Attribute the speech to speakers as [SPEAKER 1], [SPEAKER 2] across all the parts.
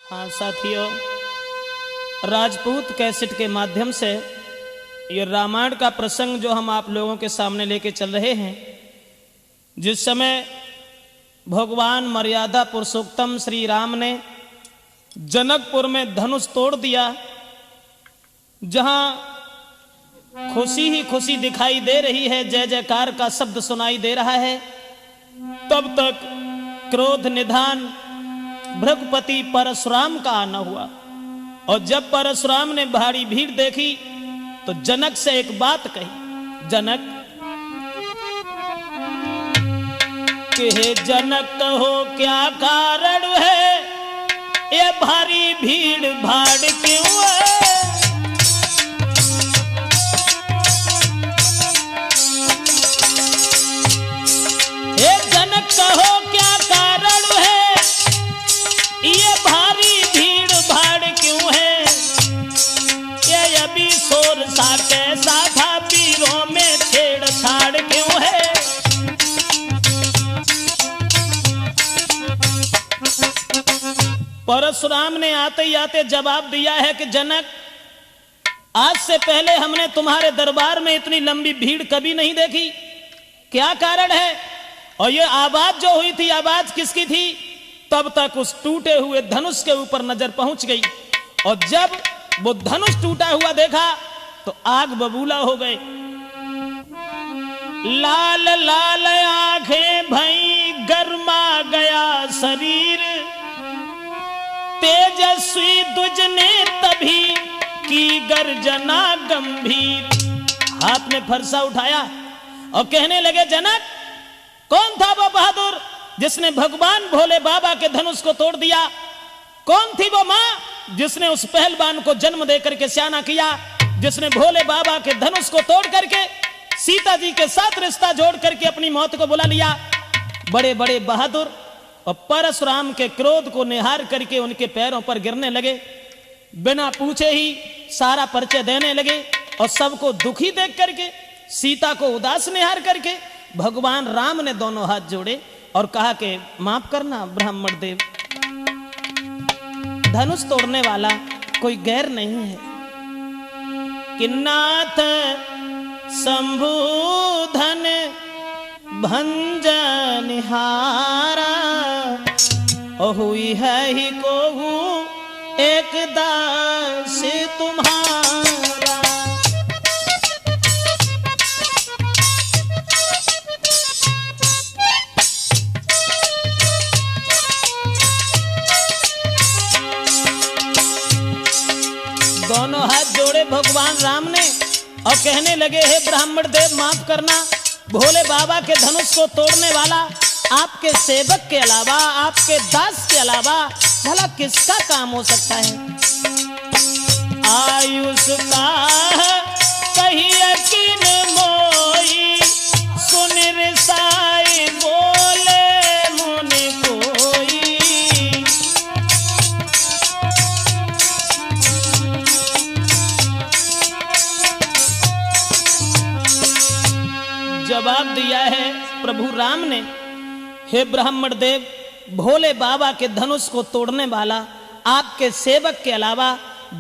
[SPEAKER 1] हाँ साथियों, राजपूत कैसेट के माध्यम से ये रामायण का प्रसंग जो हम आप लोगों के सामने लेके चल रहे हैं, जिस समय भगवान मर्यादा पुरुषोत्तम श्री राम ने जनकपुर में धनुष तोड़ दिया, जहां खुशी ही खुशी दिखाई दे रही है, जय जयकार का शब्द सुनाई दे रहा है, तब तक क्रोध निधान भृगुपति परशुराम का आना हुआ। और जब परशुराम ने भारी भीड़ देखी तो जनक से एक बात कही, जनक कि हे जनक कहो क्या कारण है, ये भारी भीड़ भाड़ क्यों है। हे जनक कहो क्या कारण है, ये भारी भीड़ भाड़ क्यों है। ये अभी शोर सा कैसा था, पीरों में छेड़छाड़ क्यों है। परशुराम ने आते ही आते जवाब दिया है कि जनक, आज से पहले हमने तुम्हारे दरबार में इतनी लंबी भीड़ कभी नहीं देखी, क्या कारण है। और ये आवाज जो हुई थी, आवाज किसकी थी। तब तक उस टूटे हुए धनुष के ऊपर नजर पहुंच गई, और जब वो धनुष टूटा हुआ देखा तो आग बबूला हो गए। लाल लाल आंखें भई, गर्मा गया शरीर, तेजस्वी दुज ने तभी की गर्जना गंभीर। हाथ में फरसा उठाया और कहने लगे, जनक कौन था वो बहादुर जिसने भगवान भोले बाबा के धनुष को तोड़ दिया। कौन थी वो मां जिसने उस पहलवान को जन्म देकर के स्याना किया, जिसने भोले बाबा के धनुष को तोड़ करके सीता जी के साथ रिश्ता जोड़ करके अपनी मौत को बुला लिया। बड़े बड़े बहादुर और परशुराम के क्रोध को निहार करके उनके पैरों पर गिरने लगे, बिना पूछे ही सारा परिचय देने लगे। और सबको दुखी देख करके, सीता को उदास निहार करके भगवान राम ने दोनों हाथ जोड़े और कहा कि माफ करना ब्राह्मण देव, धनुष तोड़ने वाला कोई गैर नहीं है। कि नाथ शंभुधन भंजन हारा, और हुई है ही को एक दास तुम्हारा। दोनों हाथ जोड़े भगवान राम ने और कहने लगे, हे ब्राह्मण देव माफ करना, भोले बाबा के धनुष को तोड़ने वाला आपके सेवक के अलावा, आपके दास के अलावा भला किसका काम हो सकता है। आयुष का कहिए किन मोई, सुन रिसाई बोले मुनि कोई। जवाब दिया है प्रभु राम ने, हे ब्राह्मण देव, भोले बाबा के धनुष को तोड़ने वाला आपके सेवक के अलावा,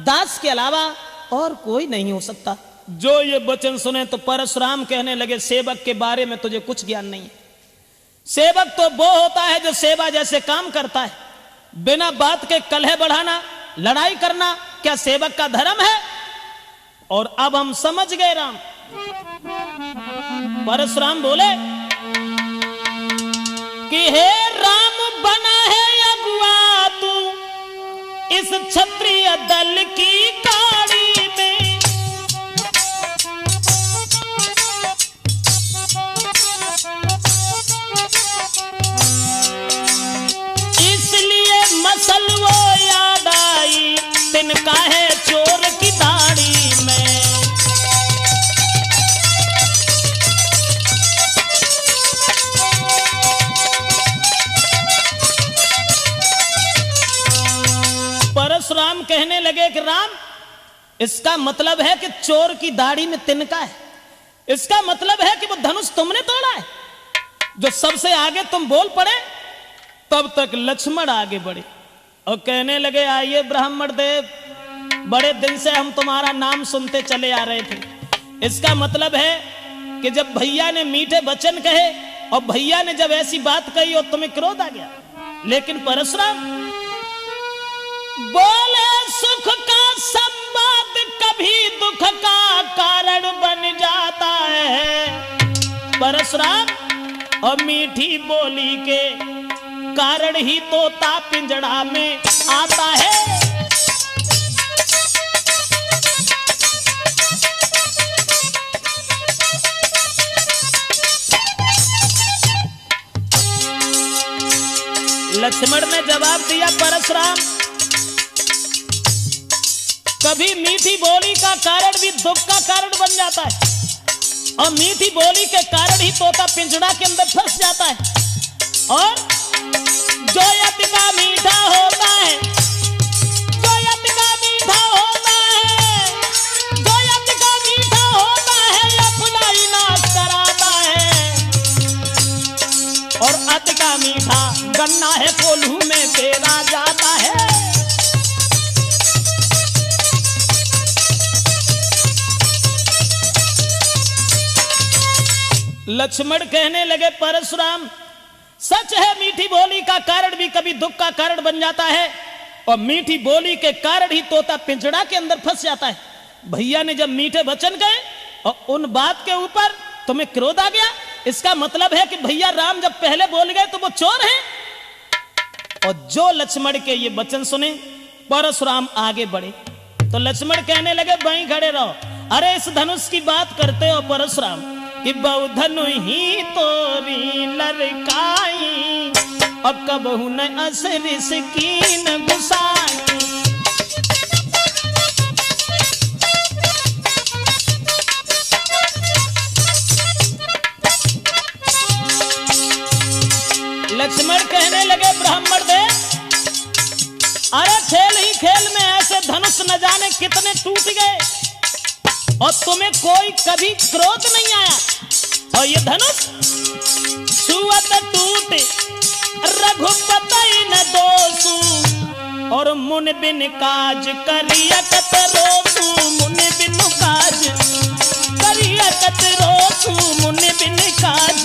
[SPEAKER 1] दास के अलावा और कोई नहीं हो सकता। जो ये वचन सुने तो परशुराम कहने लगे, सेवक के बारे में तुझे कुछ ज्ञान नहीं है। सेवक तो वो होता है जो सेवा जैसे काम करता है, बिना बात के कलह बढ़ाना, लड़ाई करना क्या सेवक का धर्म है। और अब हम समझ गए राम। परशुराम बोले कि हे राम बना है अगुआ तू इस क्षत्रिय दल की काड़ी में। इसलिए मसल वो याद आई, तिनका है चोर की दाढ़ी में। परशुराम कहने लगे कि राम, इसका मतलब है कि चोर की दाढ़ी में तिनका है। इसका मतलब है कि वो धनुष तुमने तोड़ा है। जो सबसे आगे तुम बोल पड़े, तब तक लक्ष्मण आगे बढ़े और कहने लगे, आइए ब्राह्मण देव, बड़े दिन से हम तुम्हारा नाम सुनते चले आ रहे थे। इसका मतलब है कि जब भैया ने मीठे वचन कहे और भैया ने जब ऐसी बात कही और तुम्हें क्रोध आ गया। लेकिन परशुराम बोले, सुख का संवाद कभी दुख का कारण बन जाता है। परशुराम और मीठी बोली के कारण ही तोता पिंजड़ा में आता है। लक्ष्मण ने जवाब दिया, परशुराम, कभी मीठी बोली का कारण भी दुख का कारण बन जाता है और मीठी बोली के कारण ही तोता पिंजड़ा के अंदर फंस जाता है। और जो यति का मीठा होता है, जो यति का मीठा होता है, जो यति का मीठा होता है, अपना ही नाश कराता है। और अति का मीठा गन्ना है, कोल्हू में पेरा जाता है। लक्ष्मण कहने लगे, परशुराम, सच है, मीठी बोली का कारण भी कभी दुख का कारण बन जाता है और मीठी बोली के कारण ही तोता पिंजड़ा के अंदर फंस जाता है। भैया ने जब मीठे वचन कहे और उन बात के ऊपर तुम्हें क्रोध आ गया, इसका मतलब है कि भैया राम जब पहले बोल गए तो वो चोर हैं। और जो लक्ष्मण के ये वचन सुने, परशुराम आगे बढ़े तो लक्ष्मण कहने लगे, वहीं खड़े रहो। अरे इस धनुष की बात करते हो परशुराम कि बहु धनु ही तोरी लड़काई और कबहू न असर सकीन गुसाई। लक्ष्मण कहने लगे, ब्राह्मण देव, अरे खेल ही खेल में ऐसे धनुष न जाने कितने टूट गए और तुम्हें कोई कभी क्रोध नहीं आया। और ये धनुष छुअत टूटे रघुपति न दोषु और मुन बिन काज करियकत रोसु। मुन बिन काज करियकत रोसु, मुन बिन काज।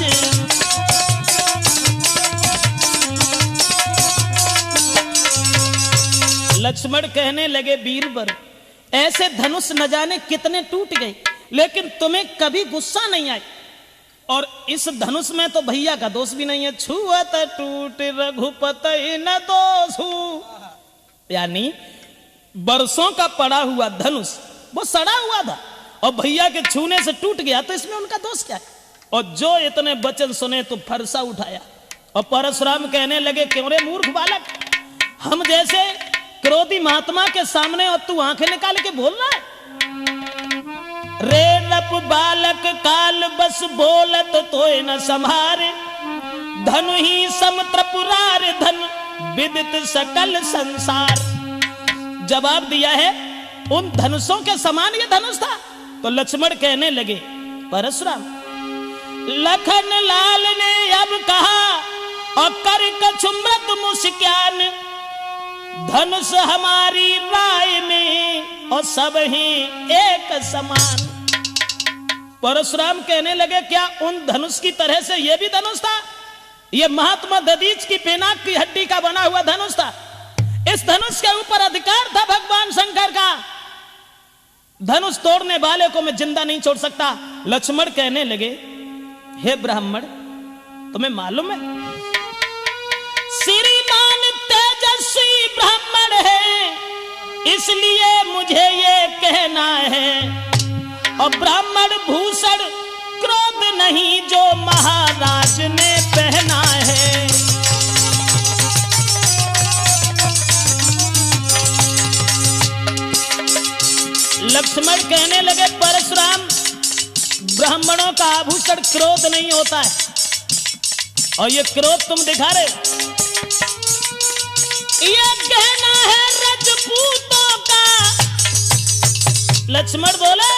[SPEAKER 1] लक्ष्मण कहने लगे, बीरबर, ऐसे धनुष न जाने कितने टूट गए लेकिन तुम्हें कभी गुस्सा नहीं आई। और इस धनुष में तो भैया का दोष भी नहीं है। छुअत टूट रघुपति न दोषु, यानी बरसों का पड़ा हुआ धनुष वो सड़ा हुआ था और भैया के छूने से टूट गया, तो इसमें उनका दोष क्या है। और जो इतने वचन सुने तो फरसा उठाया और परशुराम कहने लगे, क्यों रे मूर्ख बालक, हम जैसे क्रोधी महात्मा के सामने और तू आंखें निकाल के बोल रहा है। रे नप बालक काल बस बोलत तोय न संभारे, धनु ही समत्रपुरार धन विदित सकल संसार। जवाब दिया है, उन धनुषों के समान ये धनुष था। तो लक्ष्मण कहने लगे, परशुराम, लखन लाल ने अब कहा और कर कछुमृत मुस्कान, धनुष हमारी राय में और सब ही एक समान। परशुराम कहने लगे, क्या उन धनुष की तरह से यह भी धनुष था? यह महात्मा दधीच की पिनाक की हड्डी का बना हुआ धनुष था। इस धनुष के ऊपर अधिकार था भगवान शंकर का। धनुष तोड़ने वाले को मैं जिंदा नहीं छोड़ सकता। लक्ष्मण कहने लगे, हे ब्राह्मण, तुम्हें मालूम है श्रीमान तेजस्वी ब्राह्मण है, इसलिए मुझे ये कहना है, और ब्राह्मण भूषण क्रोध नहीं जो महाराज ने पहना है। लक्ष्मण कहने लगे, परशुराम, ब्राह्मणों का आभूषण क्रोध नहीं होता है और ये क्रोध तुम दिखा रहे हो। ये कहना है रजपूतों का। लक्ष्मण बोले,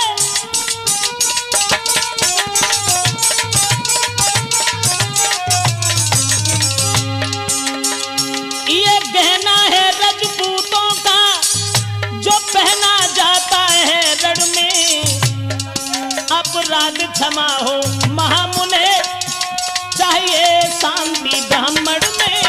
[SPEAKER 1] ये कहना है रजपूतों क्षमा हो महामुने, चाहिए शांति ब्राह्मण में।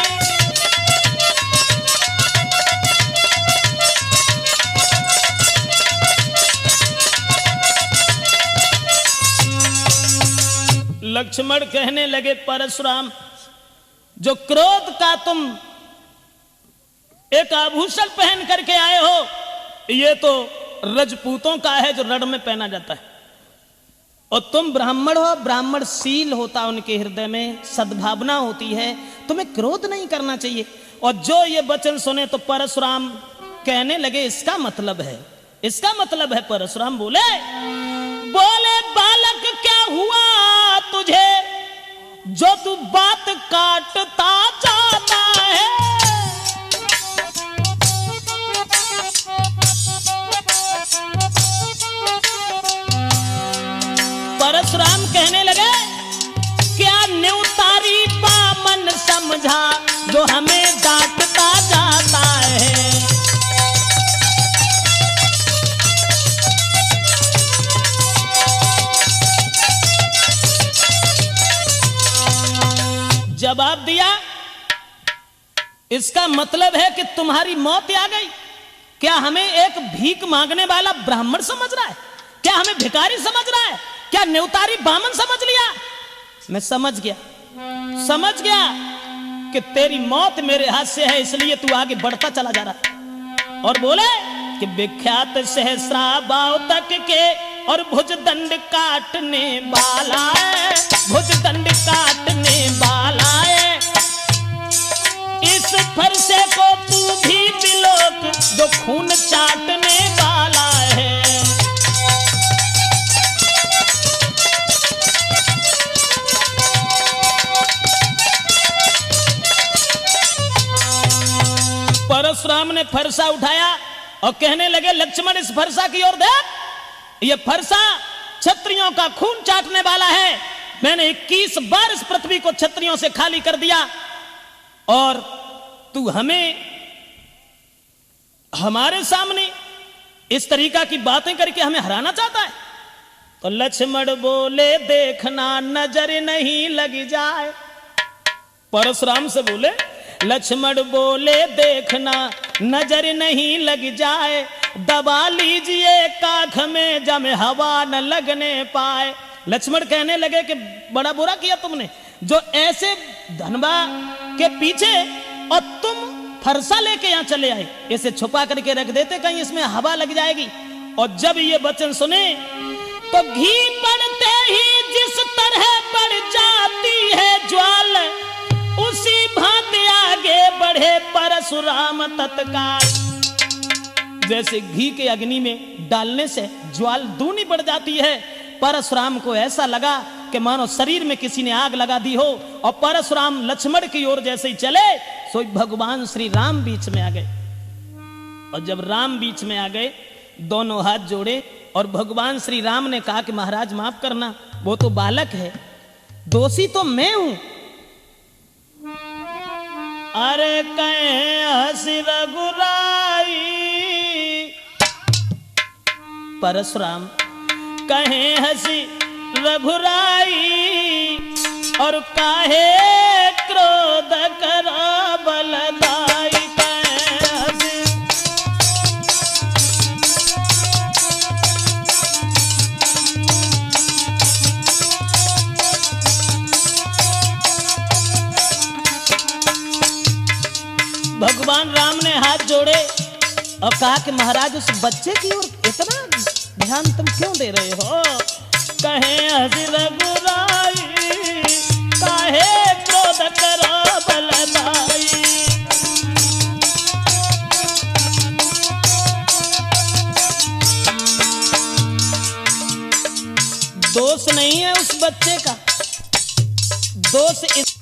[SPEAKER 1] लक्ष्मण कहने लगे परशुराम, जो क्रोध का तुम एक आभूषण पहन करके आए हो, ये तो रजपूतों का है जो रण में पहना जाता है, और तुम ब्राह्मण हो, ब्राह्मण शील होता उनके हृदय में, सद्भावना होती है, तुम्हें क्रोध नहीं करना चाहिए। और जो ये वचन सुने तो परशुराम कहने लगे इसका मतलब है, इसका मतलब है। परशुराम बोले बालक क्या हुआ तुझे, जो तू बात काटता जाता है। परशुराम कहने लगे क्या न्यूतारी बामन समझा, जो हमें डांटता जाता है। जवाब दिया, इसका मतलब है कि तुम्हारी मौत आ गई। क्या हमें एक भीख मांगने वाला ब्राह्मण समझ रहा है? क्या हमें भिखारी समझ रहा है? क्या न्यूतारी बामन समझ लिया? मैं समझ गया कि तेरी मौत मेरे हाथ से है, इसलिए तू आगे बढ़ता चला जा रहा है। और बोले कि विख्यात सहस्रा बाव तक के और भुजदंड काटने वाला है, भुजदंड काटने वाला है। इस फरसे को तू भी बिलोक, जो खून चाटने वाला है। परशुराम ने फरसा उठाया और कहने लगे लक्ष्मण इस फरसा की ओर देख, ये फरसा क्षत्रियों का खून चाटने वाला है। मैंने 21 बार इस पृथ्वी को क्षत्रियों से खाली कर दिया, और तू हमें हमारे सामने इस तरीका की बातें करके हमें हराना चाहता है। तो लक्ष्मण बोले देखना नजर नहीं लग जाए। परशुराम से बोले, लक्ष्मण बोले देखना नजर नहीं लग जाए, दबा लीजिए काख में जब हवा न लगने पाए। लक्ष्मण कहने लगे कि बड़ा बुरा किया तुमने, जो ऐसे धनबा के पीछे और तुम फरसा लेके यहां चले आए, इसे छुपा करके रख देते, कहीं इसमें हवा लग जाएगी। और जब ये वचन सुने तो घी पड़ते ही जिस तरह पड़ जाती है ज्वाल, उसी भांति आगे बढ़े परशुराम तत्काल। जैसे घी के अग्नि में डालने से ज्वाल दूनी बढ़ जाती है, परशुराम को ऐसा लगा कि मानो शरीर में किसी ने आग लगा दी हो। और परशुराम लक्ष्मण की ओर जैसे ही चले, सो भगवान श्री राम बीच में आ गए। और जब राम बीच में आ गए, दोनों हाथ जोड़े, और भगवान श्री राम ने कहा कि महाराज माफ करना, वो तो बालक है, दोषी तो मैं हूं। अरे कहे हंसी रघुराई, परशुराम कहे हंसी रघुराई, और काहे क्रोध करा बलदाई। भगवान राम ने हाथ जोड़े और कहा कि महाराज उस बच्चे की ओर इतना ध्यान तुम क्यों दे रहे हो? कहे हंसी रघुराई, काहे क्रोध करो बलदाई। दोष नहीं है उस बच्चे का, दोष इस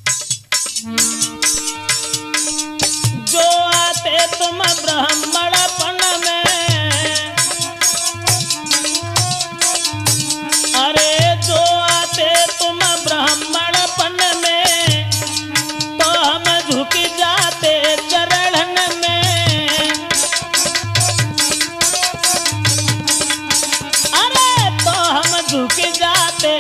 [SPEAKER 1] जो आते तुम ब्राह्मणपन में, अरे जो आते तुम ब्राह्मणपन में, तो हम झुक जाते चरण में। अरे तो हम झुक जाते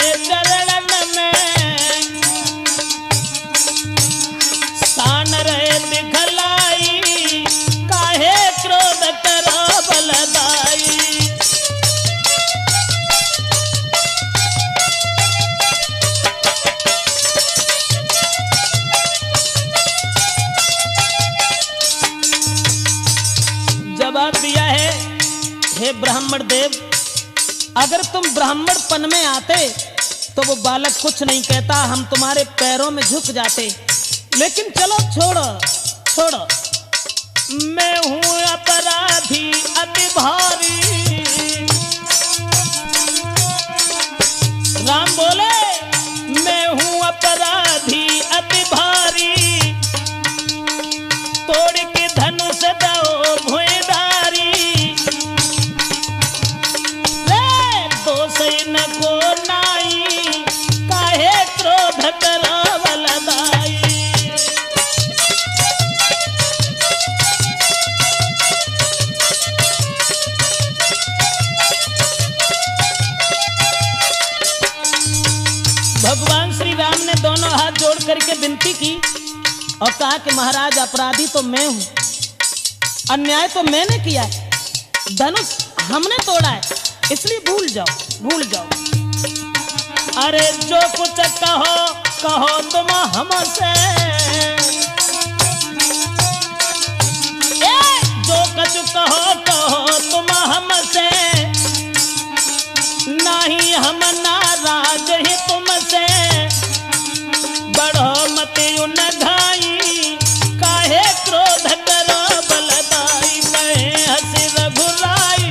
[SPEAKER 1] जवाब दिया है, हे ब्राह्मण देव, अगर तुम ब्राह्मणपन में आते तो वो बालक कुछ नहीं कहता, हम तुम्हारे पैरों में झुक जाते। लेकिन चलो छोड़ो छोड़ो, मैं हूं अपराधी अति भारी। राम बोले, मैं हूं अपराधी अति भारी, तोड़ के धनुष दो भुइंधारी। रे दोष न को नाई, काहे क्रोध करावल दाई। भगवान श्री राम ने दोनों हाथ जोड़ करके विनती की और कहा कि महाराज अपराधी तो मैं हूं, अन्याय तो मैंने किया है, धनुष हमने तोड़ा है, इसलिए भूल जाओ भूल जाओ। अरे जो कुछ कहो कहो तुम हमसे, जो कुछ कहो कहो तुम हमसे, नहीं हम नाराज ही तुमसे। बढ़ो मत उन घाई, काहे क्रोध करो बलदाई, कहे हंसी रघुराई।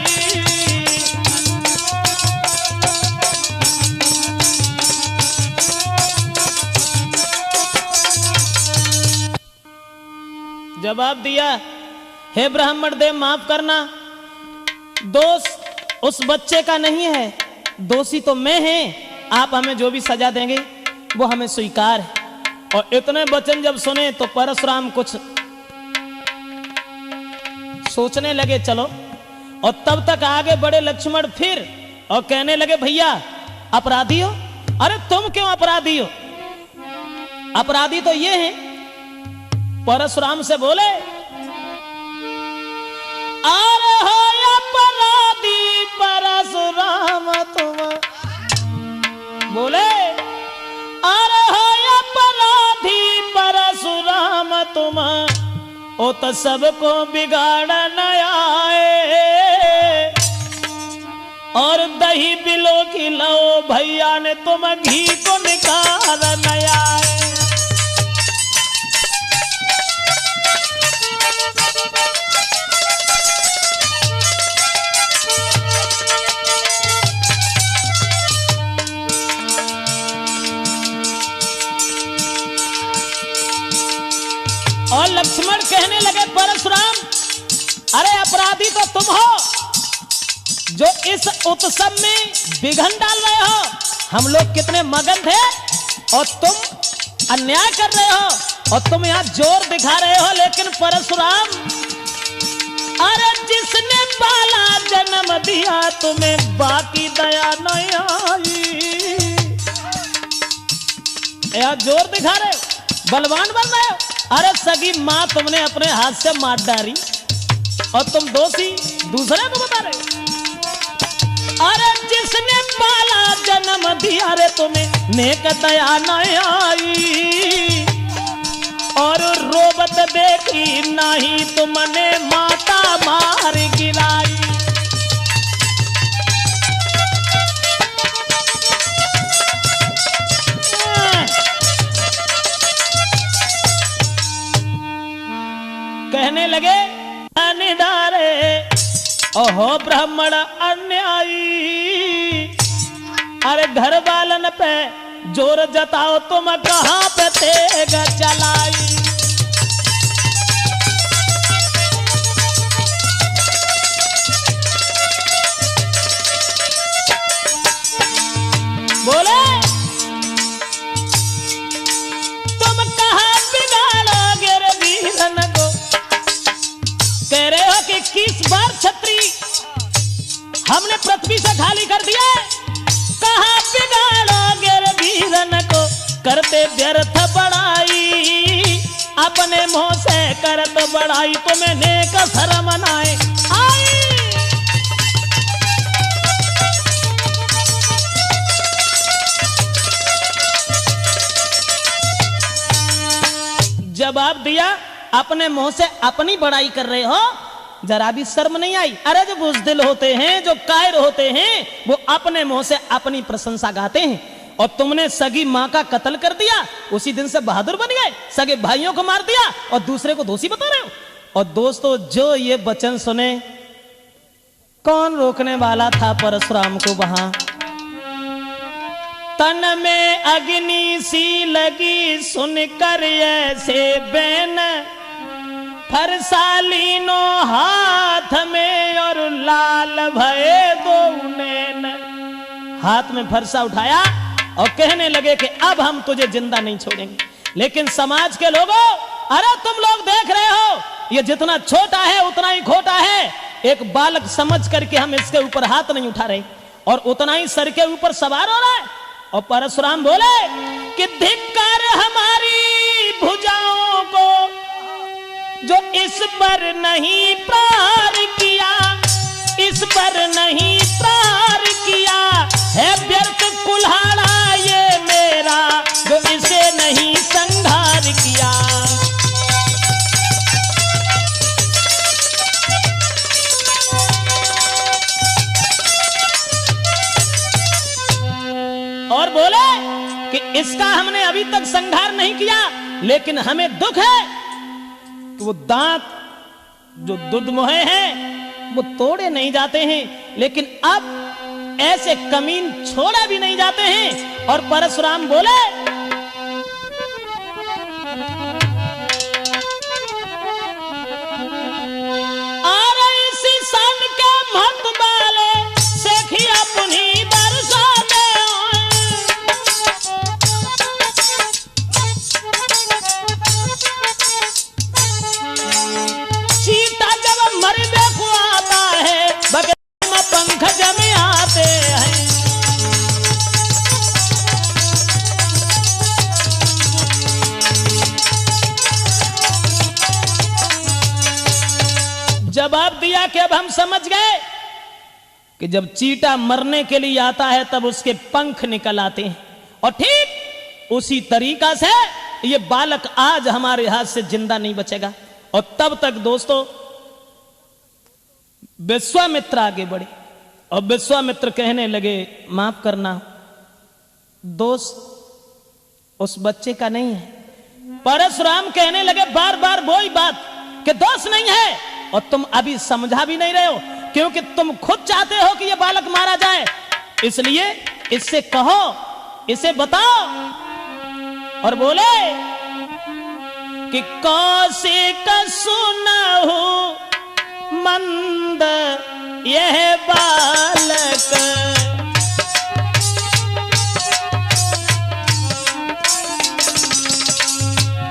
[SPEAKER 1] जवाब दिया, हे ब्राह्मण देव माफ करना, दोष उस बच्चे का नहीं है, दोषी तो मैं हैं। आप हमें जो भी सजा देंगे वो हमें स्वीकार है। और इतने वचन जब सुने तो परशुराम कुछ सोचने लगे, चलो। और तब तक आगे बढ़े लक्ष्मण फिर और कहने लगे, भैया अपराधी हो? अरे तुम क्यों अपराधी हो? अपराधी तो ये हैं। परशुराम से बोले, अरे हो अपराधी परशुराम तुम। बोले, अरे हो अपराधी परशुराम तुम, ओ तो सबको बिगाड़न आए। और दही बिलो की लो भैया ने तुम घी को निकाल आए। और लक्ष्मण कहने लगे, परशुराम अरे अपराधी तो तुम हो जो इस उत्सव में विघ्न डाल रहे हो। हम लोग कितने मगन थे और तुम अन्याय कर रहे हो और तुम यहाँ जोर दिखा रहे हो। लेकिन परशुराम, अरे जिसने पाला जन्म दिया तुम्हें बाकी दया नहीं आई। यहाँ जोर दिखा रहे हो, बलवान बन रहे हो। अरे सगी माँ तुमने अपने हाथ से मार डाली और तुम दोषी दूसरे को बता रहे हो। अरे जिसने पाला जन्म दिया रे तुम्हें नेक दया नहीं आई। और रोबत देखी नहीं तुमने माता मार गिराई। कहने लगे, अनिदारे ओहो ब्राह्मण अन्यायी। अरे घर वालन पे जोर जताओ तुम कहां पे तेग चलाई। बोले, तुम कहां बिगाड़ोगे रे वीरन को। कह रहे हो कि 21 बार छत्री हमने पृथ्वी से खाली कर दिया। कहां बिगाड़ोगे रे वीरन को, करते व्यर्थ बड़ाई। अपने मुंह से करत बड़ाई तुम्हें नेक शर्म नाए आई। जवाब दिया, अपने मुंह से अपनी बड़ाई कर रहे हो जरा भी शर्म नहीं आई? अरे जो बुज़दिल होते हैं, जो कायर होते हैं, वो अपने मुंह से अपनी प्रशंसा गाते हैं। और तुमने सगी माँ का कत्ल कर दिया, उसी दिन से बहादुर बन गए, सगे भाइयों को मार दिया और दूसरे को दोषी बता रहे हो। और दोस्तों, जो ये वचन सुने, कौन रोकने वाला था परशुराम को? वहां तन में अग्नि सी लगी, सुनकर ऐसे बैन, फरसालीनो हाथ में और लाल भये दो नैन। हाथ में फरसा उठाया और कहने लगे कि अब हम तुझे जिंदा नहीं छोड़ेंगे। लेकिन समाज के लोगों, अरे तुम लोग देख रहे हो, ये जितना छोटा है उतना ही खोटा है। एक बालक समझ करके हम इसके ऊपर हाथ नहीं उठा रहे और उतना ही सर के ऊपर सवार हो रहा है। और परशुराम बोले कि धिक्कार हमारी भुजाओं को, जो इस पर नहीं प्रहार किया, इस पर नहीं प्रहार किया है। व्यर्थ कुल्हाड़ा ये मेरा, जो इसे नहीं संहार किया। और बोले कि इसका हमने अभी तक संहार नहीं किया, लेकिन हमें दुख है कि वो दांत जो दुधमुहे हैं वो तोड़े नहीं जाते हैं, लेकिन अब ऐसे कमीन छोड़े भी नहीं जाते हैं। और परशुराम बोले अरे इसी सन के मत बाले सेखिया पुनी बरसा दे। चीता जब मरने को आता है, बगल में पंख जमे आते हैं। जवाब दिया कि अब हम समझ गए कि जब चीता मरने के लिए आता है तब उसके पंख निकल आते हैं। और ठीक उसी तरीका से ये बालक आज हमारे हाथ से जिंदा नहीं बचेगा। और तब तक दोस्तों विश्वामित्र आगे बढ़े और विश्वामित्र कहने लगे, माफ करना, दोष उस बच्चे का नहीं है। परशुराम कहने लगे बार बार वही बात कि दोष नहीं है, और तुम अभी समझा भी नहीं रहे हो, क्योंकि तुम खुद चाहते हो कि यह बालक मारा जाए। इसलिए इससे कहो, इसे बताओ। और बोले कि कौशिक सुनहु मंद यह बालक,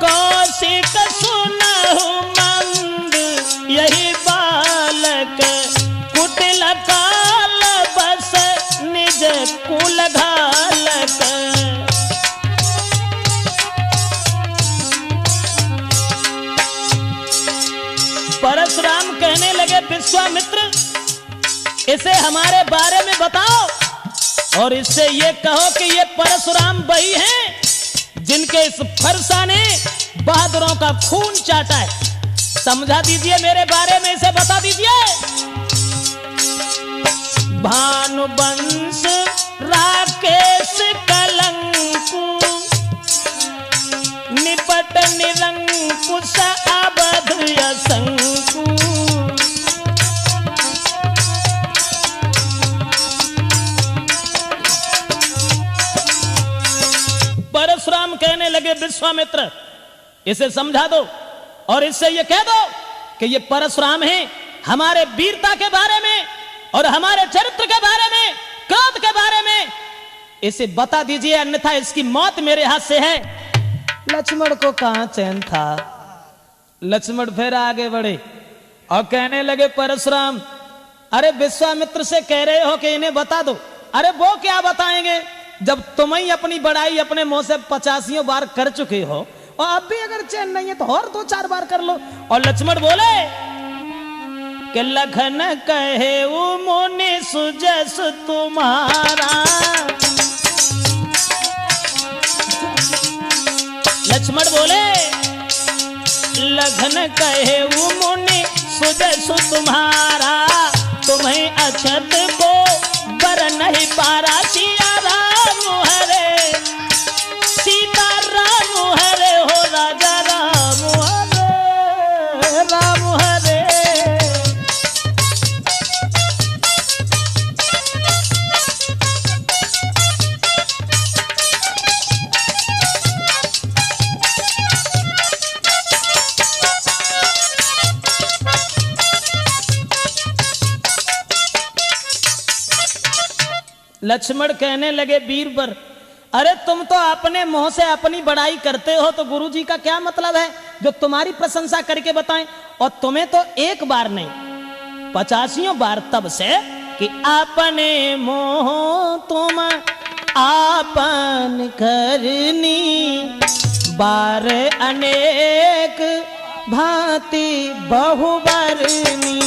[SPEAKER 1] कौशिक सुनहु मंद यही बालक, कुटिल काल बस निज कुल घालक। परशुराम कहने लगे विश्वामित्र, इसे हमारे बारे में बताओ और इससे ये कहो कि ये परशुराम वही हैं जिनके इस फरसा ने बहादुरों का खून चाटा है। समझा दीजिए मेरे बारे में, इसे बता दीजिए। भानुवंश राकेश कलंकु, निपट निरंकुश अवध असंकु। परशुराम कहने लगे विश्वामित्र, इसे समझा दो और इससे ये कह दो कि ये परशुराम हैं हमारे वीरता के बारे में और हमारे चरित्र के बारे में, क्रोध के बारे में। इसे बता दीजिए, अन्यथा इसकी मौत मेरे हाथ से है। लक्ष्मण को कहां चैन था। लक्ष्मण फिर आगे बढ़े और कहने लगे परशुराम, अरे विश्वामित्र से कह रहे हो कि इन्हें बता दो। अरे वो क्या बताएंगे जब तुम ही अपनी बड़ाई अपने मुंह से 50 बार कर चुके हो, और अब भी अगर चैन नहीं है तो और 2-4 बार कर लो। और लक्ष्मण बोले कि लखन कहे वो मुनि सुजस तुम्हारा। लक्ष्मण बोले लखन कहे वो मुनि सुजसु तुम्हारा, तुम्हें अछत को बर नहीं पारा। सिया राम हरे सीता राम हरे हो राजा राम हरे राम हरे। लक्ष्मण कहने लगे बीरबर, अरे तुम तो अपने मुंह से अपनी बड़ाई करते हो, तो गुरुजी का क्या मतलब है जो तुम्हारी प्रशंसा करके बताएं। और तुम्हें तो एक बार नहीं 85 बार तब से कि अपने मोह तुम आपन करनी, बार अनेक भांति बहुबरनी।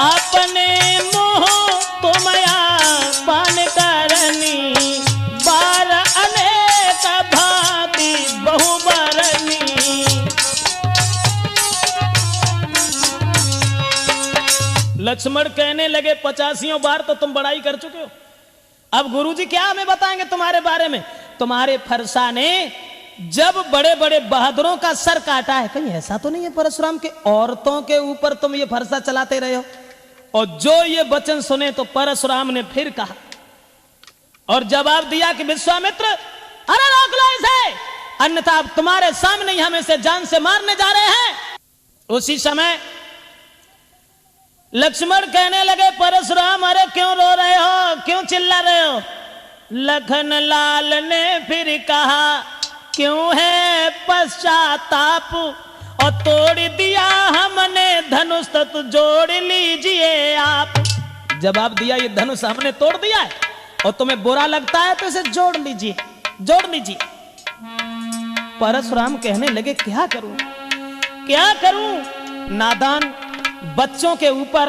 [SPEAKER 1] अपने मोह तुम आपन करनी, बार अनेक भांति बहुबरनी। लक्ष्मण कहने लगे 85 बार तो तुम बड़ाई कर चुके हो, अब गुरुजी क्या हमें बताएंगे तुम्हारे बारे में। तुम्हारे फरसा ने जब बड़े बड़े बहादुरों का सर काटा है, कहीं ऐसा तो नहीं है परशुराम के औरतों के ऊपर तुम ये फरसा चलाते रहे हो। और जो ये वचन सुने तो परशुराम ने फिर कहा और जवाब दिया कि विश्वामित्र, अरे रोक लो इसे, अन्यथा अब तुम्हारे सामने ही हम इसे जान से मारने जा रहे हैं। उसी समय लक्ष्मण कहने लगे, परशुराम अरे क्यों रो रहे हो, क्यों चिल्ला रहे हो। लखन लाल ने फिर कहा, क्यों है पश्चाताप, और तोड़ दिया हमने धनुष तो जोड़ लीजिए आप। जवाब दिया, ये धनुष हमने तोड़ दिया है और तुम्हें बुरा लगता है तो इसे जोड़ लीजिए, जोड़ लीजिए। परशुराम कहने लगे, क्या करूं, क्या करूं। नादान बच्चों के ऊपर,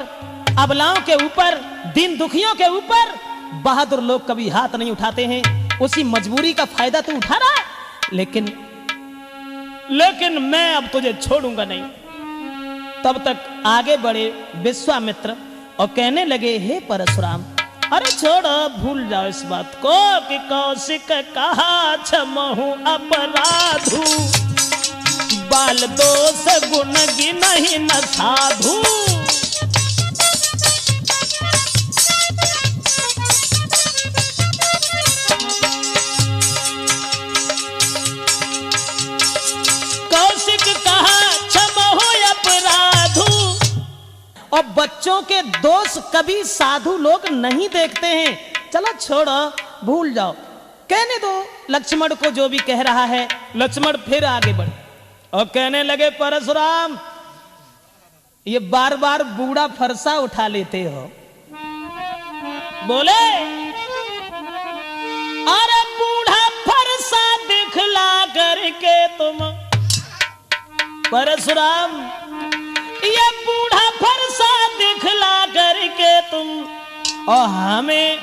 [SPEAKER 1] अबलाओं के ऊपर, दीन दुखियों के ऊपर बहादुर लोग कभी हाथ नहीं उठाते हैं। उसी मजबूरी का फायदा तो उठा रहा है, लेकिन मैं अब तुझे छोड़ूंगा नहीं। तब तक आगे बढ़े विश्वामित्र और कहने लगे, हे परशुराम, अरे छोड़ो, भूल जाओ इस बात को कि कौशिक कहा क्षमहु अपराधु, बाल दोष गुण गिनहि न साधु। और बच्चों के दोष कभी साधु लोग नहीं देखते हैं। चलो छोड़ो, भूल जाओ, कहने दो लक्ष्मण को जो भी कह रहा है। लक्ष्मण फिर आगे बढ़े और कहने लगे, परशुराम ये बार बार बूढ़ा फरसा उठा लेते हो। बोले, अरे बूढ़ा फरसा दिखला करके तुम, परशुराम ये बूढ़ा फरसा दिखला करके तुम और हमें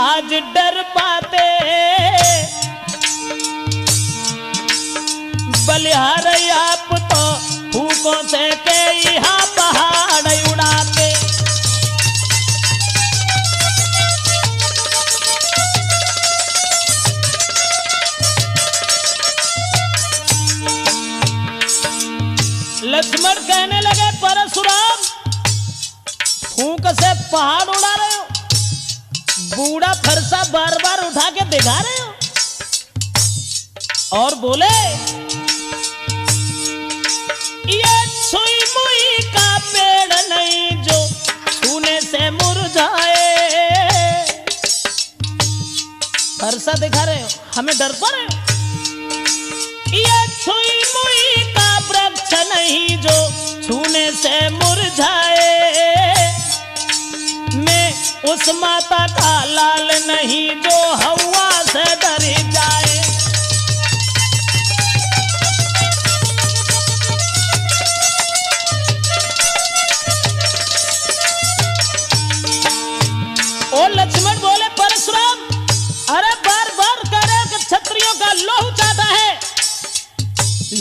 [SPEAKER 1] आज डर पाते, बलिहार आप तो फूकों से के यहाँ पहाड़ उड़ाते। लक्ष्मण कहने लगे, परशुराम फूंक से पहाड़ उड़ा रहे हो, बूढ़ा फरसा बार बार उठा के दिखा रहे हो। और बोले, ये छुई मुई का पेड़ नहीं जो छूने से मुरझाए। फरसा दिखा रहे हो, हमें डर पा रहे हो। ये छुई मुई का वृक्ष नहीं जो छूने से मुरझाए, मैं उस माता का लाल नहीं जो हवा से डर जाए।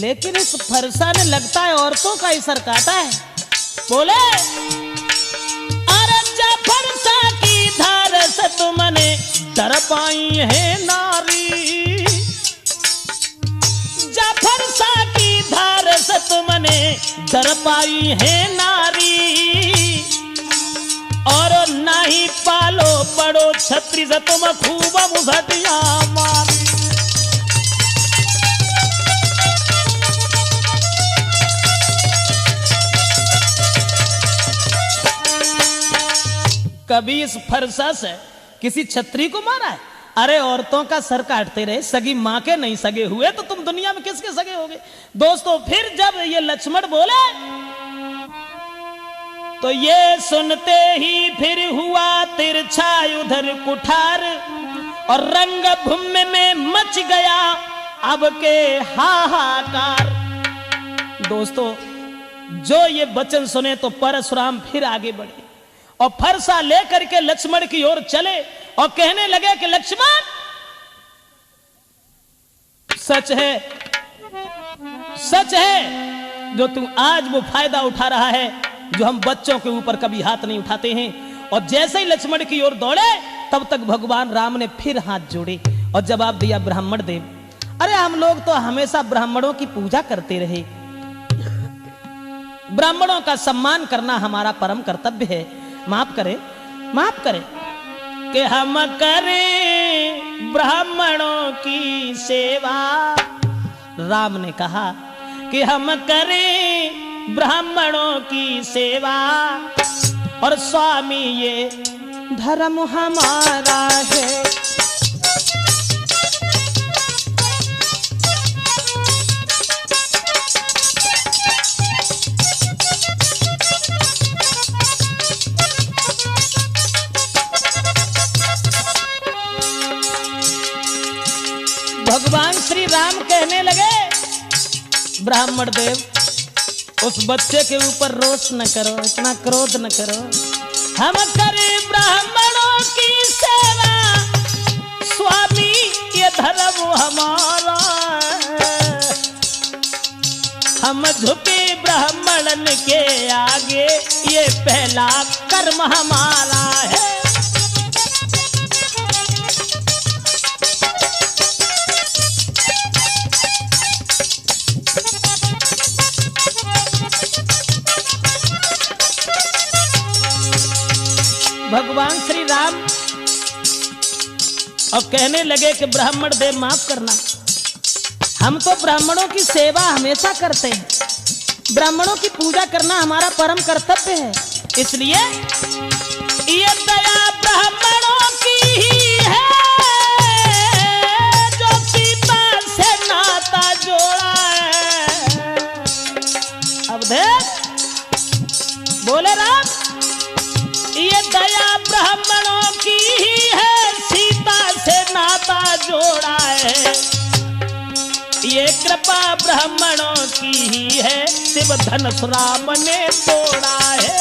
[SPEAKER 1] लेकिन इस फरसा ने लगता है औरतों का ही सर काटा है। बोले अरे जा फरसा की धार से तुमने डर पाई है नारी, जा फरसा की धार से तुमने डर पाई है नारी, और नहीं पालो पड़ो छत्री से तुम खूब मुझटिया मारी। कभी इस फरसा से किसी छत्री को मारा है? अरे औरतों का सर काटते रहे, सगी मां के नहीं सगे हुए तो तुम दुनिया में किसके सगे होगे? दोस्तों फिर जब ये लक्ष्मण बोले तो ये सुनते ही फिर हुआ तिरछा उधर कुठार, और रंग भूमि में मच गया अब के हाहाकार। दोस्तों जो ये वचन सुने तो परशुराम फिर आगे बढ़े और फरसा लेकर के लक्ष्मण की ओर चले और कहने लगे कि लक्ष्मण सच है, सच है जो तू आज वो फायदा उठा रहा है जो हम बच्चों के ऊपर कभी हाथ नहीं उठाते हैं। और जैसे ही लक्ष्मण की ओर दौड़े तब तक भगवान राम ने फिर हाथ जोड़े और जवाब दिया ब्राह्मण देव, अरे हम लोग तो हमेशा ब्राह्मणों की पूजा करते रहे, ब्राह्मणों का सम्मान करना हमारा परम कर्तव्य है, माफ करें, माफ करें कि हम करें ब्राह्मणों की सेवा। राम ने कहा कि हम करें ब्राह्मणों की सेवा, और स्वामी ये धर्म हमारा है। भगवान श्री राम कहने लगे ब्राह्मण देव उस बच्चे के ऊपर रोष न करो, इतना क्रोध न करो, हम करें ब्राह्मणों की सेवा, स्वामी ये धर्म हमारा, हम झुके ब्राह्मणन के आगे ये पहला कर्म हमारा है। भगवान श्री राम और कहने लगे कि ब्राह्मण देव माफ करना, हम तो ब्राह्मणों की सेवा हमेशा करते हैं, ब्राह्मणों की पूजा करना हमारा परम कर्तव्य है, इसलिए ये दया ब्राह्मणों की ही है जो सीता से नाता जोड़ा है। अब देख बोले राम, ये दया ब्राह्मणों की ही है, सीता से नाता जोड़ा है, ये कृपा ब्राह्मणों की ही है, शिव धनुष राम ने तोड़ा है।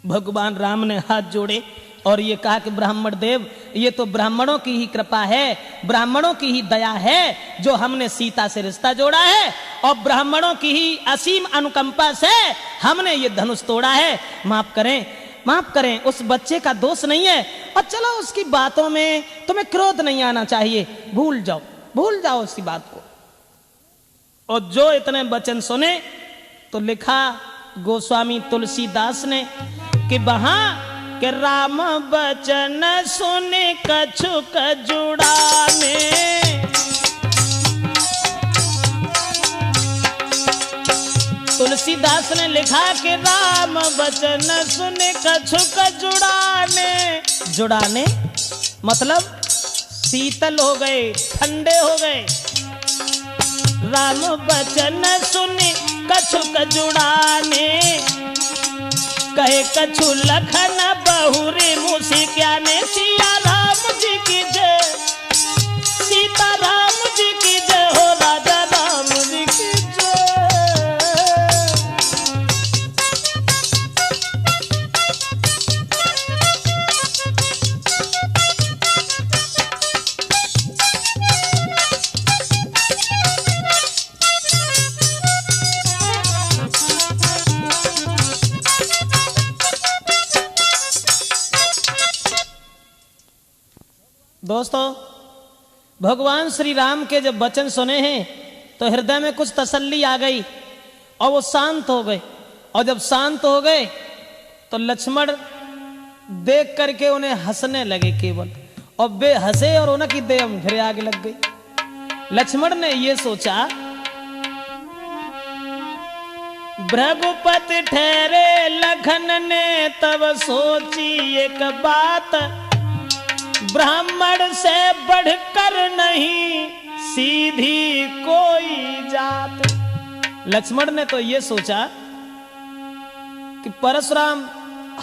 [SPEAKER 1] भगवान राम ने हाथ जोड़े और ये कहा कि ब्राह्मण देव ये तो ब्राह्मणों की ही कृपा है, ब्राह्मणों की ही दया है जो हमने सीता से रिश्ता जोड़ा है, और ब्राह्मणों की ही असीम अनुकंपा से हमने ये धनुष तोड़ा है। माफ करें, माफ करें, उस बच्चे का दोष नहीं है, और चलो उसकी बातों में तुम्हें क्रोध नहीं आना चाहिए, भूल जाओ, भूल जाओ उसकी बात को। और जो इतने वचन सुने तो लिखा गोस्वामी तुलसीदास ने कि वहां कि राम बचन सुने कछुक जुड़ाने, तुलसीदास ने लिखा कि राम बचन सुने कछुक जुड़ाने, जुड़ाने मतलब शीतल हो गए, ठंडे हो गए। राम बचन सुने कछुक जुड़ाने, कहे कछु लखन बहुरे मुझे क्या ने, सिया राम जी की जय, सीता राम जी की जय हो, राजा राम जी की जय। दोस्तों, भगवान श्री राम के जब वचन सुने हैं तो हृदय में कुछ तसल्ली आ गई और वो शांत हो गए। और जब शांत हो गए तो लक्ष्मण देख करके उन्हें हंसने लगे केवल, और वे हंसे और उनकी देह फिर आगे लग गई। लक्ष्मण ने ये सोचा, भृगुपति ठहरे लखन ने तब सोची एक बात, ब्राह्मण से बढ़कर नहीं सीधी कोई जात। लक्ष्मण ने तो ये सोचा कि परशुराम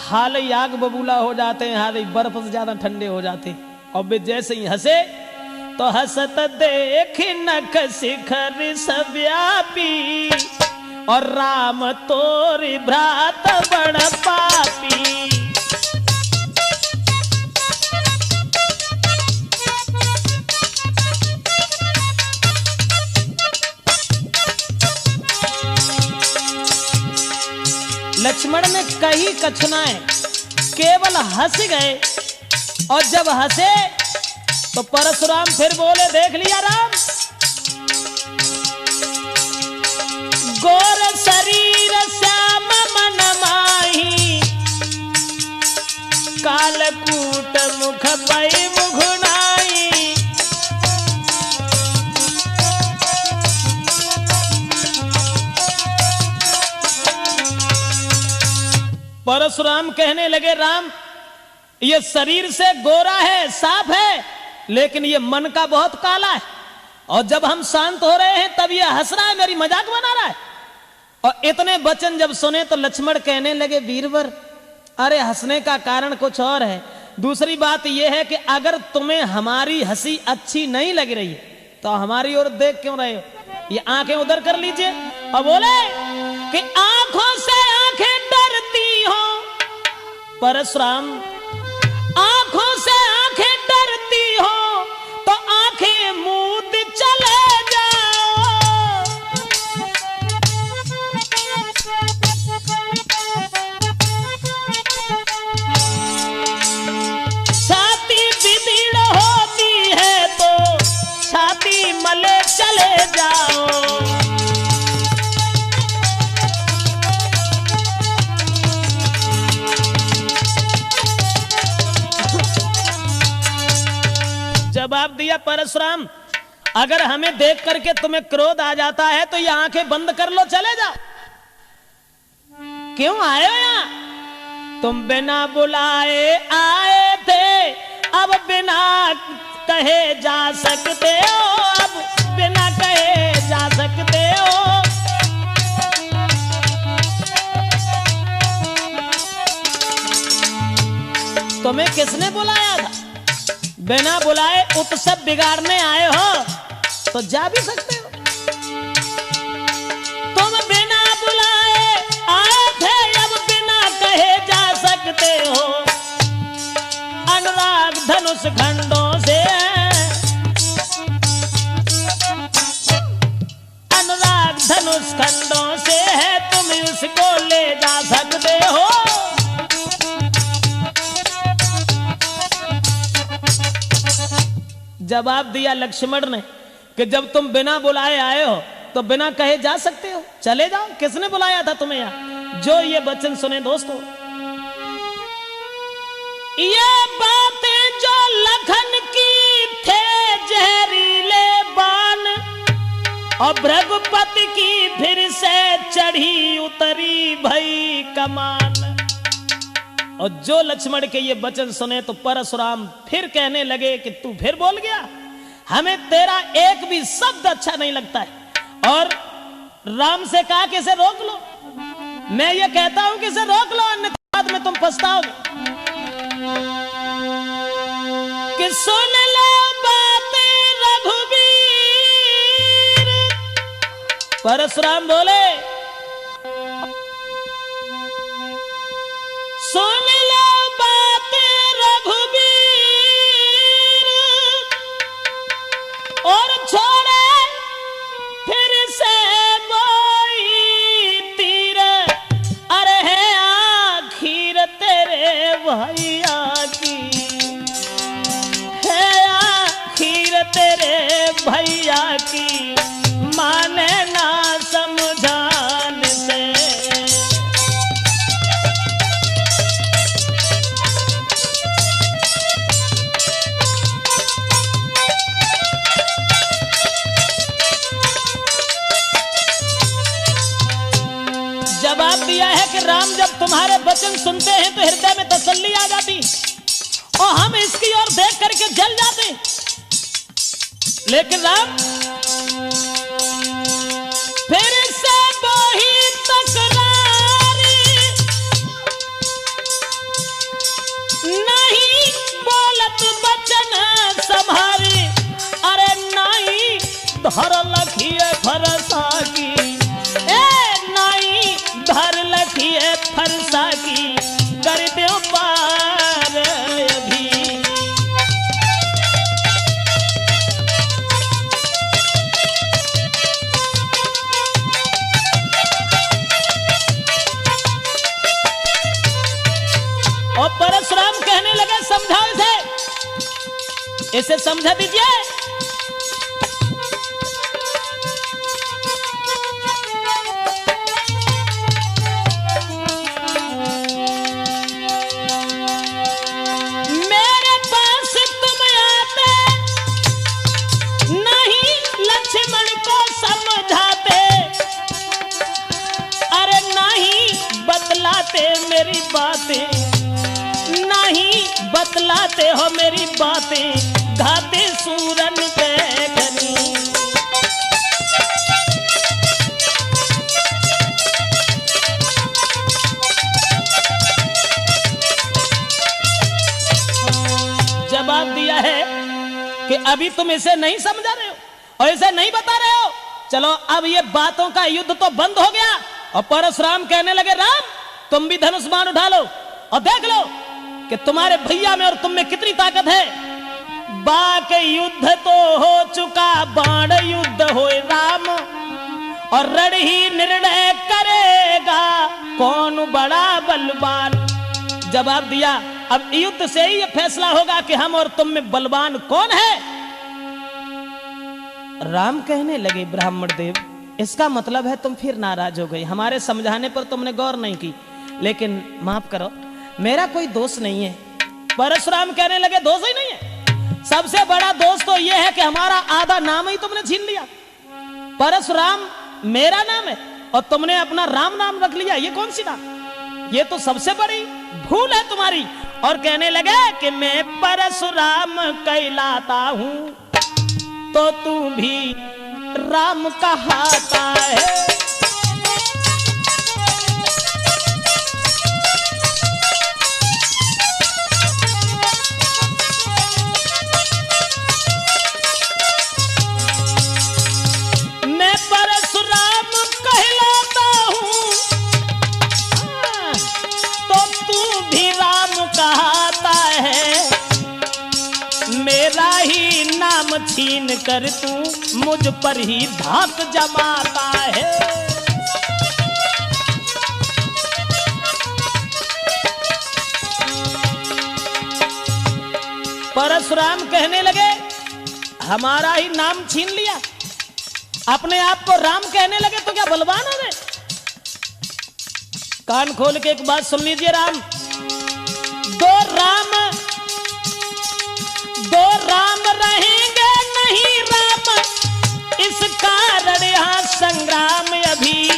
[SPEAKER 1] हाल ही आग बबूला हो जाते हैं, हाल ही बर्फ से ज्यादा ठंडे हो जाते हैं। और वे जैसे ही हंसे तो हंसत देख नख शिखर सव्यापी, और राम तोरी भ्रात बड़ पापी। लक्ष्मण ने कही कछुनाएं, केवल हंस गए। और जब हंसे तो परशुराम फिर बोले, देख लिया राम, गोर शरीर श्याम मन माही, कालकूट मुख पै मुघुनाई। परशुराम कहने लगे, राम ये शरीर से गोरा है, साफ है, लेकिन ये मन का बहुत काला है। और जब हम शांत हो रहे हैं तब ये हंस रहा है, मेरी मजाक बना रहा है। और इतने वचन जब सुने तो लक्ष्मण कहने लगे, वीरवर अरे हंसने का कारण कुछ और है। दूसरी बात यह है कि अगर तुम्हें हमारी हंसी अच्छी नहीं लग रही तो हमारी ओर देख क्यों रहे हो? ये आंखें उधर कर लीजिए। और बोले कि आंखों से आंखें डरती हो परशुराम, आंखों से आंखें डरती हो तो आंखें मूंद चले जाओ। छाती बिगड़ होती है तो छाती मले चले जाओ। जवाब दिया परशुराम, अगर हमें देख करके तुम्हें क्रोध आ जाता है तो ये आंखें बंद कर लो, चले जाओ। क्यों आए हो यहां? तुम बिना बुलाए आए थे, अब बिना कहे जा सकते हो, अब बिना कहे जा सकते हो। तुम्हें किसने बुलाया था? बिना बुलाए उत्सव बिगाड़ने आए हो तो जा भी सकते हो। तुम बिना बुलाए आए थे, अब बिना कहे जा सकते हो। अनुराग धनुष खंडों से, अनुराग धनुष खंडों से है, तुम उसको ले जा सकते हो। जवाब दिया लक्ष्मण ने कि जब तुम बिना बुलाए आए हो तो बिना कहे जा सकते हो, चले जाओ। किसने बुलाया था तुम्हें यहां? जो ये वचन सुने दोस्तों, ये बातें जो लखन की थे जहरीले बाण, और भृगुपति की फिर से चढ़ी उतरी भई कमान। और जो लक्ष्मण के ये वचन सुने तो परशुराम फिर कहने लगे कि तू फिर बोल गया, हमें तेरा एक भी शब्द अच्छा नहीं लगता है। और राम से कहा कि इसे रोक लो। मैं ये कहता हूं कि इसे रोक लो, अन्यथा बाद में तुम पछताओगे। कि सुन लो बातें रघुवीर, परशुराम बोले सुन लो बातें रघुवीर, और छोड़े फिर से बोई तीर। अरे है आखिर तेरे भैया की, है भैया की माने ना समझाने से। जवाब दिया है कि राम जब तुम्हारे वचन सुनते हैं तो हृदय में तसल्ली आ जाती और हम इसकी ओर देख करके जल जाते। लेकिन राम फिर से वही तकरारी, नहीं बोलत वचन संभारी। अरे नहीं धर लखिए फरसा की, धर लखिए फरसा की, कर दो पार अभी। और परशुराम कहने लगे समझाओ इसे समझा दीजिए। मेरी बातें नहीं बतलाते हो, मेरी बातें घाते सूरन पे घनी। जवाब दिया है कि अभी तुम इसे नहीं समझा रहे हो और इसे नहीं बता रहे हो। चलो अब ये बातों का युद्ध तो बंद हो गया। और परशुराम कहने लगे राम तुम भी धनुष बाण उठा लो और देख लो कि तुम्हारे भैया में और तुम में कितनी ताकत है। बाक युद्ध तो हो चुका, बाण युद्ध होए राम, और रण ही निर्णय करेगा कौन बड़ा बलवान। जवाब दिया अब युद्ध से ही यह फैसला होगा कि हम और तुम में बलवान कौन है। राम कहने लगे ब्राह्मण देव इसका मतलब है तुम फिर नाराज हो गई, हमारे समझाने पर तुमने गौर नहीं की। लेकिन माफ करो मेरा कोई दोष नहीं है। परशुराम कहने लगे दोष ही नहीं है, सबसे बड़ा दोष तो यह है कि हमारा आधा नाम ही तुमने छीन लिया। परशुराम मेरा नाम है और तुमने अपना राम नाम रख लिया, ये कौन सी बात, ये तो सबसे बड़ी भूल है तुम्हारी। और कहने लगे कि मैं परशुराम कहलाता हूं तो तू भी राम कहाता है। मैं परशुराम कहलाता हूं तो तू भी राम कहाता है। मेरा ही नाम छीन कर तू मुझ पर ही धाक जमाता है। परशुराम कहने लगे हमारा ही नाम छीन लिया, अपने आप को राम कहने लगे तो क्या बलवान हो गए। कान खोल के एक बात सुन लीजिए राम, दो राम रहेंगे नहीं राम, इस कारण यहाँ संग्राम अभी,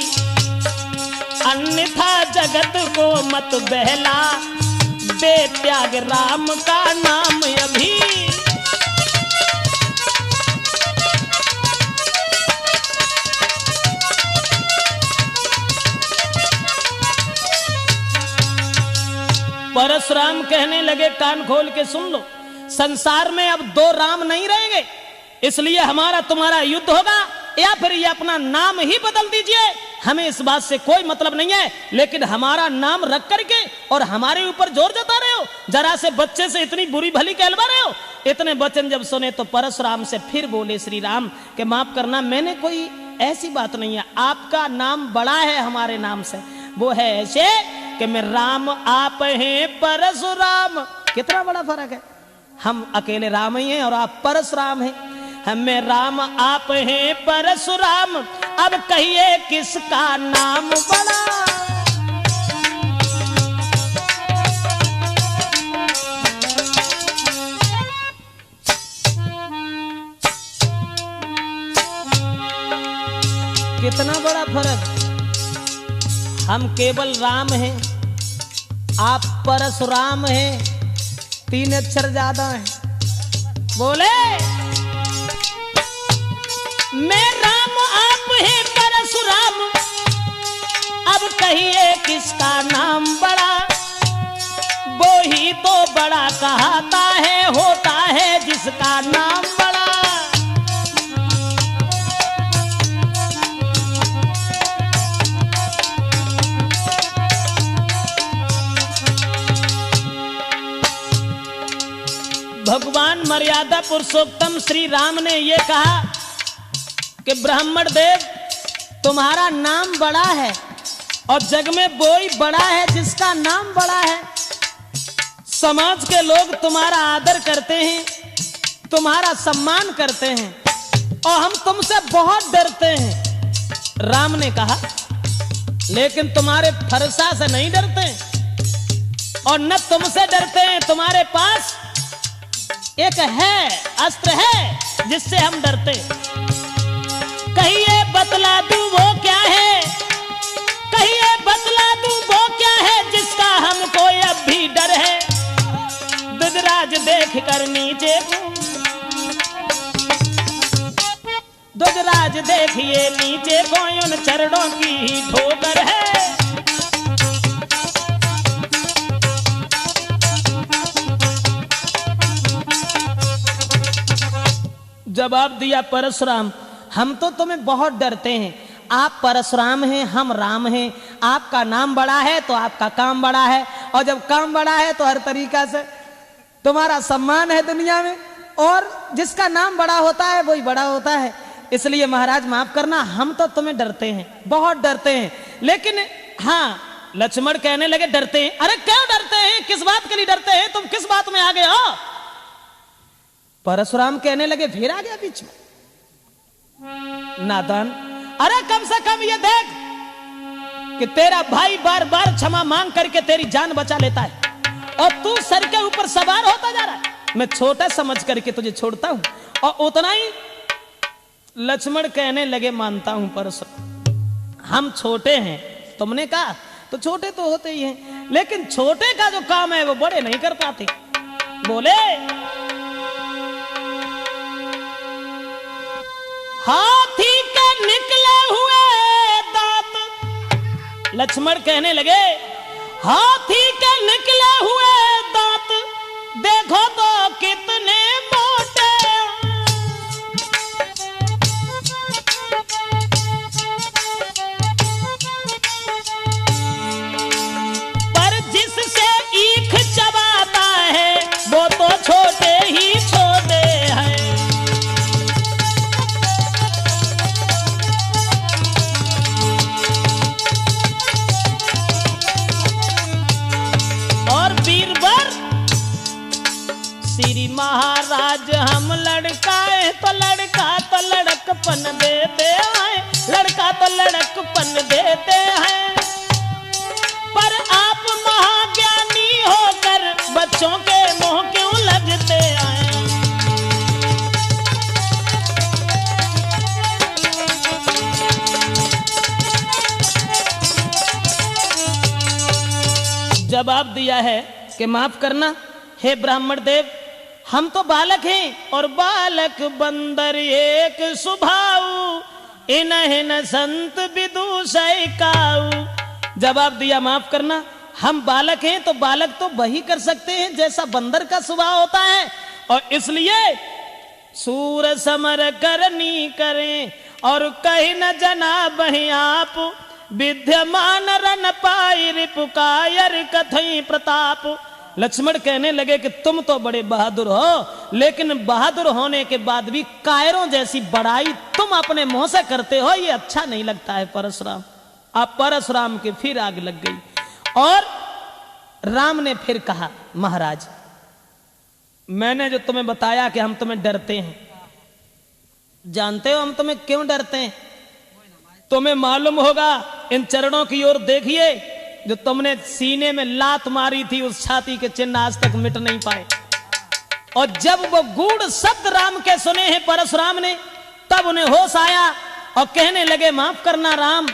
[SPEAKER 1] अन्यथा जगत को मत बहला, दे त्याग राम का नाम अभी। परशुराम कहने लगे कान खोल के सुन लो, संसार में अब दो राम नहीं रहेंगे, इसलिए हमारा तुम्हारा युद्ध होगा या फिर ये अपना नाम ही बदल दीजिए, हमें इस बात से कोई मतलब नहीं है। लेकिन हमारा नाम रख करके और हमारे ऊपर जोर जता रहे हो, जरा से बच्चे से इतनी बुरी भली कहलवा रहे हो। इतने वचन जब सुने तो परशुराम से फिर बोले श्री राम कि माफ करना, मैंने कोई ऐसी बात नहीं है, आपका नाम बड़ा है हमारे नाम से, वो है ऐसे कि मैं राम आप हैं परशुराम। कितना बड़ा फर्क है, हम अकेले राम ही हैं और आप परशुराम हैं। हमें राम आप हैं परशुराम, अब कहिए किसका नाम बड़ा। कितना बड़ा फर्क, हम केवल राम हैं, आप परशुराम हैं, 3 अक्षर ज्यादा हैं। बोले मैं राम आप हैं परशुराम, अब कहिए किसका नाम बड़ा। वो ही तो बड़ा कहता है, होता है जिसका नाम बड़ा। भगवान मर्यादा पुरुषोत्तम श्री राम ने यह कहा कि ब्राह्मण देव तुम्हारा नाम बड़ा है और जग में वो ही बड़ा है जिसका नाम बड़ा है। समाज के लोग तुम्हारा आदर करते हैं, तुम्हारा सम्मान करते हैं और हम तुमसे बहुत डरते हैं। राम ने कहा लेकिन तुम्हारे फरसा से नहीं डरते और न तुमसे डरते हैं। तुम्हारे पास एक है, अस्त्र है जिससे हम डरते। कहिए बतला दूं वो क्या है, कहिए बतला दूं वो क्या है जिसका हमको अब भी डर है। दुजराज देख कर नीचे, दुजराज देखिए नीचे को उन चरणों की ही ठोकर है। जवाब दिया परशुराम, हम तो तुम्हें बहुत डरते हैं। आप परशुराम हैं, हम राम हैं। आपका नाम बड़ा है तो आपका काम बड़ा है, और जब काम बड़ा है तो हर तरीका से तुम्हारा सम्मान है दुनिया में, और जिसका नाम बड़ा होता है वही बड़ा होता है। इसलिए महाराज माफ करना, हम तो तुम्हें डरते हैं, बहुत डरते हैं। लेकिन हाँ, लक्ष्मण कहने लगे डरते हैं। अरे क्यों डरते हैं, किस बात के लिए डरते हैं, तुम किस बात में आ गए हो। परशुराम कहने लगे, फिर आ गया बीच में नादान। अरे कम से कम ये देख कि तेरा भाई बार बार क्षमा मांग करके तेरी जान बचा लेता है और तू सर के ऊपर सवार होता जा रहा है। मैं छोटा समझ करके तुझे छोड़ता हूं। और उतना ही लक्ष्मण कहने लगे, मानता हूं परशुराम, हम छोटे हैं। तुमने कहा तो छोटे तो होते ही हैं, लेकिन छोटे का जो काम है वो बड़े नहीं कर पाते। बोले हाथी के निकले हुए दांत, लक्ष्मण कहने लगे हाथी के निकले हुए दांत देखो तो कितने मोटे। पर जिससे ईख चबाता है वो तो छोटे ही छोटे हैं। श्री महाराज हम लड़का है तो लड़का तो लड़कपन देते हैं, लड़का तो लड़कपन देते हैं। पर आप महाज्ञानी होकर बच्चों के मुंह क्यों लगते हैं। जवाब दिया है कि माफ करना हे ब्राह्मण देव, हम तो बालक हैं और बालक बंदर एक सुभाऊ, इन्हें संत विदुषय काऊ। जवाब दिया माफ करना, हम बालक हैं तो बालक तो वही कर सकते हैं जैसा बंदर का स्वभाव होता है, और इसलिए सूर समर करनी करें और कहीं न जना बही आप, विद्यमान रन पाई रिपुकायर कथई प्रताप। लक्ष्मण कहने लगे कि तुम तो बड़े बहादुर हो, लेकिन बहादुर होने के बाद भी कायरों जैसी बड़ाई तुम अपने मुंह से करते हो, ये अच्छा नहीं लगता है परशुराम। अब परशुराम के फिर आग लग गई और राम ने फिर कहा, महाराज मैंने जो तुम्हें बताया कि हम तुम्हें डरते हैं, जानते हो हम तुम्हें क्यों डरते हैं? तुम्हें मालूम होगा, इन चरणों की ओर देखिए, जो तुमने सीने में लात मारी थी उस छाती के चिन्ह आज तक मिट नहीं पाए। और जब वो गूढ़ शब्द राम के सुने हैं परशुराम ने, तब उन्हें होश आया और कहने लगे, माफ करना राम,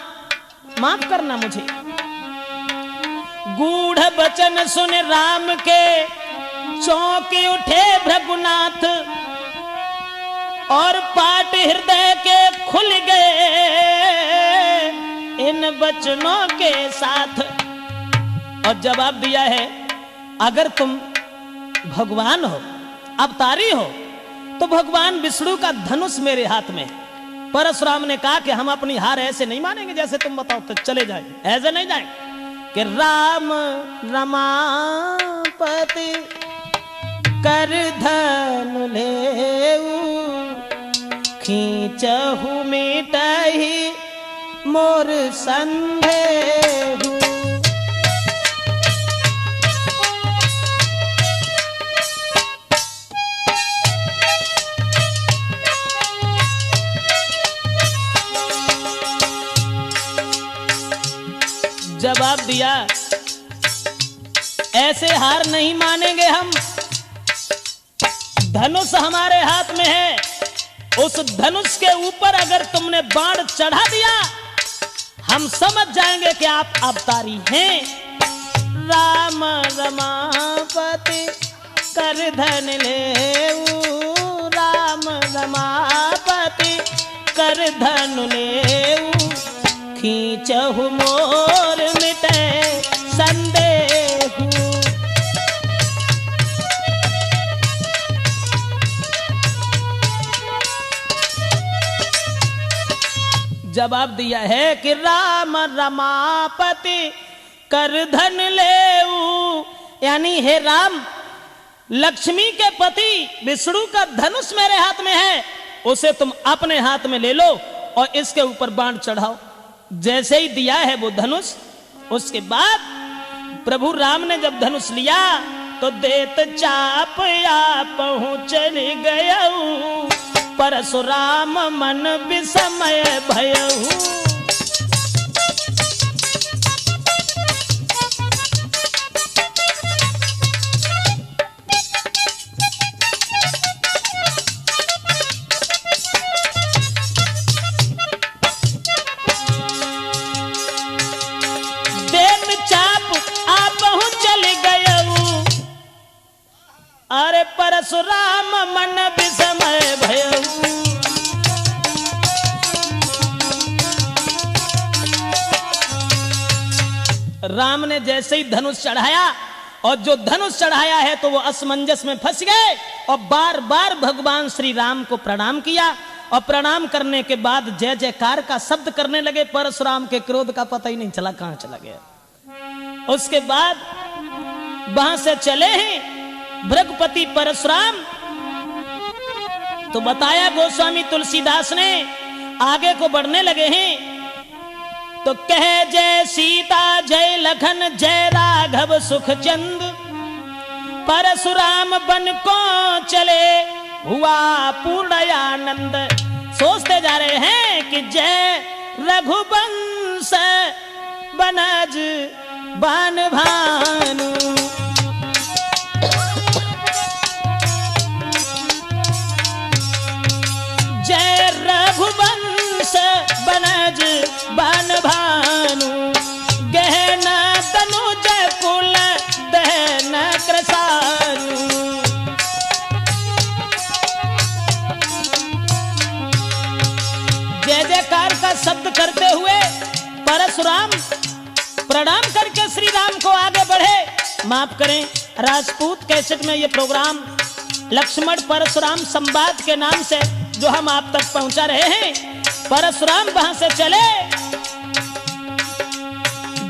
[SPEAKER 1] माफ करना मुझे। गूढ़ वचन सुन राम के चौंके उठे भृगुनाथ, और पाट हृदय के खुल गए इन वचनों के साथ। और जवाब दिया है, अगर तुम भगवान हो, अवतारी हो, तो भगवान विष्णु का धनुष मेरे हाथ में है। परशुराम ने कहा कि हम अपनी हार ऐसे नहीं मानेंगे जैसे तुम बताओ, तो चले जाएंगे, ऐसे नहीं जाएंगे कि राम रमापति कर धनु लेऊ, खींचहु मिटहि मोर संदेहु। जवाब दिया, ऐसे हार नहीं मानेंगे हम। धनुष हमारे हाथ में है, उस धनुष के ऊपर अगर तुमने बाण चढ़ा दिया, हम समझ जाएंगे कि आप अवतारी हैं। राम रमापति कर धन लेऊ, राम रमापति कर धन लेऊ, खींचहु मोर मिटे संदेहु। जवाब दिया है कि राम रमापति कर धन लेऊ, यानी हे राम, लक्ष्मी के पति विष्णु का धनुष मेरे हाथ में है, उसे तुम अपने हाथ में ले लो और इसके ऊपर बाण चढ़ाओ। जैसे ही दिया है वो धनुष, उसके बाद प्रभु राम ने जब धनुष लिया तो देत चाप या पहुंच गयऊ, परशुराम मन विस्मय भयऊ। अरे परशुराम मन विस्मय भयऊ। राम ने जैसे ही धनुष चढ़ाया, और जो धनुष चढ़ाया है तो वो असमंजस में फंस गए और बार बार भगवान श्री राम को प्रणाम किया। और प्रणाम करने के बाद जय जयकार का शब्द करने लगे। परशुराम के क्रोध का पता ही नहीं चला कहां चला गया। उसके बाद वहां से चले हैं भृगुपति परशुराम। तो बताया गोस्वामी तुलसीदास ने, आगे को बढ़ने लगे हैं तो कहे, जय सीता जय लखन जय राघव सुख चंद, परशुराम बन को चले हुआ पूर्ण आनंद। सोचते जा रहे हैं कि जय रघुवंश बनज बान भानु, जय रघुवंश बनज बन भानु, गहना तनुज कुल दहन कृसानु। जय जयकार का शब्द करते हुए परशुराम प्रणाम करके श्री राम को आगे बढ़े। माफ करें, राजपूत कैसेट में ये प्रोग्राम लक्ष्मण परशुराम संवाद के नाम से जो हम आप तक पहुंचा रहे हैं। परशुराम वहां से चले,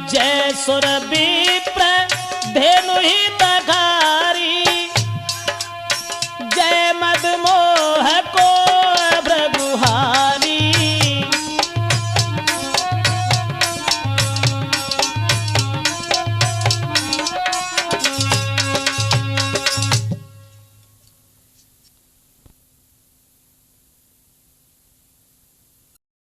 [SPEAKER 1] जय सुर विप्र धेनु ही तखाए,